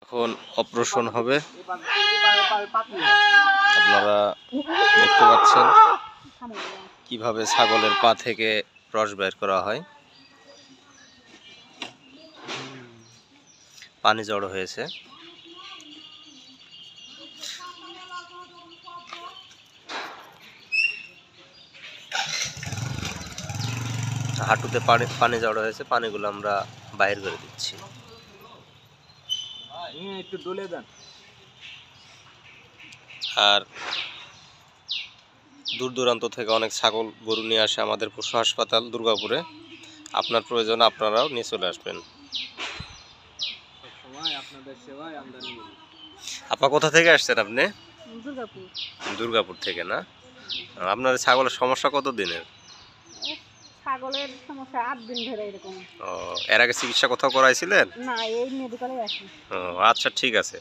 এখন অপারেশন হবে, আপনারা দেখতে পাচ্ছেন কিভাবে ছাগলের পা থেকে রস বের করা হয়। পানি জড়ো হয়েছে। হাঁটুতে পানি জড়ো হয়েছে, পানিগুলো আমরা বাইর করে দিচ্ছি। একটু ডলে দেন। আর দূর দূরান্ত থেকে অনেক ছাগল গরু নিয়ে আসে আমাদের পশু হাসপাতাল দুর্গাপুরে। আপনার প্রয়োজন আপনারাও নিয়ে চলে আসবেন। আপা কোথা থেকে আসছেন আপনি? দুর্গাপুর থেকে না? আপনার ছাগলের সমস্যা কত দিনের? ছাগলের সমস্যা 8 দিন ধরে এরকম। ও, এর আগে চিকিৎসা কোথাও করাইছিলেন? না, এই মেডিকেলে আসি। ও আচ্ছা, ঠিক আছে।